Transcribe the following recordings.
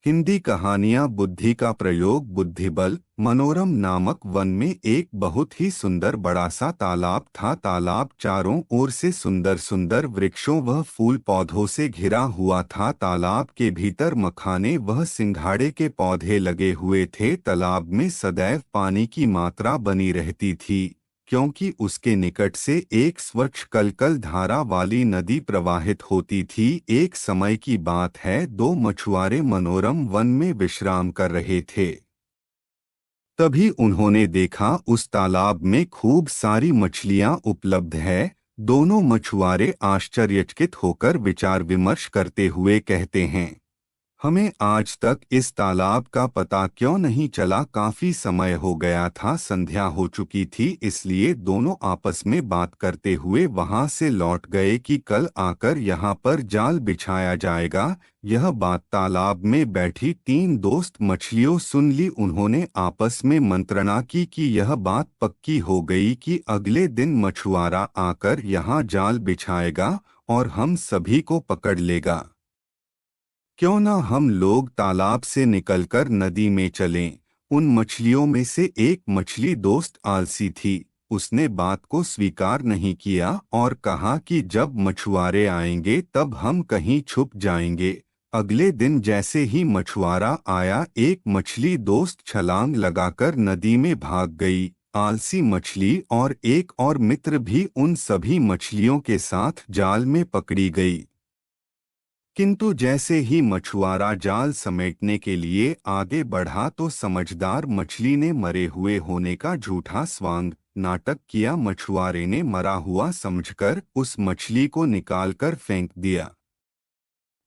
हिंदी कहानियां बुद्धि का प्रयोग बुद्धिबल। मनोरम नामक वन में एक बहुत ही सुंदर बड़ा सा तालाब था। तालाब चारों ओर से सुंदर सुंदर वृक्षों व फूल पौधों से घिरा हुआ था। तालाब के भीतर मखाने व सिंघाड़े के पौधे लगे हुए थे। तालाब में सदैव पानी की मात्रा बनी रहती थी, क्योंकि उसके निकट से एक स्वच्छ कलकल धारा वाली नदी प्रवाहित होती थी। एक समय की बात है, दो मछुआरे मनोरम वन में विश्राम कर रहे थे। तभी उन्होंने देखा उस तालाब में खूब सारी मछलियां उपलब्ध है। दोनों मछुआरे आश्चर्यचकित होकर विचार विमर्श करते हुए कहते हैं, हमें आज तक इस तालाब का पता क्यों नहीं चला। काफी समय हो गया था, संध्या हो चुकी थी, इसलिए दोनों आपस में बात करते हुए वहां से लौट गए कि कल आकर यहाँ पर जाल बिछाया जाएगा। यह बात तालाब में बैठी तीन दोस्त मछलियों सुन ली। उन्होंने आपस में मंत्रणा की कि यह बात पक्की हो गई कि अगले दिन मछुआरा आकर यहाँ जाल बिछाएगा और हम सभी को पकड़ लेगा। क्यों न हम लोग तालाब से निकलकर नदी में चलें। उन मछलियों में से एक मछली दोस्त आलसी थी। उसने बात को स्वीकार नहीं किया और कहा कि जब मछुआरे आएंगे तब हम कहीं छुप जाएंगे। अगले दिन जैसे ही मछुआरा आया, एक मछली दोस्त छलांग लगाकर नदी में भाग गई। आलसी मछली और एक और मित्र भी उन सभी मछलियों के साथ जाल में पकड़ी गई। किंतु जैसे ही मछुआरा जाल समेटने के लिए आगे बढ़ा तो समझदार मछली ने मरे हुए होने का झूठा स्वांग नाटक किया। मछुआरे ने मरा हुआ समझकर उस मछली को निकालकर फेंक दिया।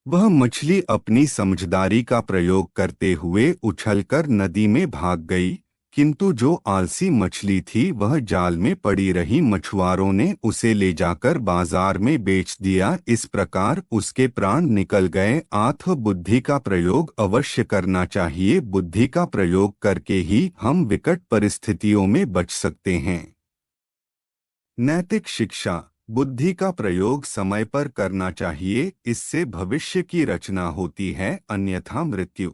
वह मछली अपनी समझदारी का प्रयोग करते हुए उछलकर नदी में भाग गई, किंतु जो आलसी मछली थी वह जाल में पड़ी रही। मछुआरों ने उसे ले जाकर बाजार में बेच दिया। इस प्रकार उसके प्राण निकल गए। आत्म बुद्धि का प्रयोग अवश्य करना चाहिए। बुद्धि का प्रयोग करके ही हम विकट परिस्थितियों में बच सकते हैं। नैतिक शिक्षा। बुद्धि का प्रयोग समय पर करना चाहिए, इससे भविष्य की रचना होती है, अन्यथा मृत्यु।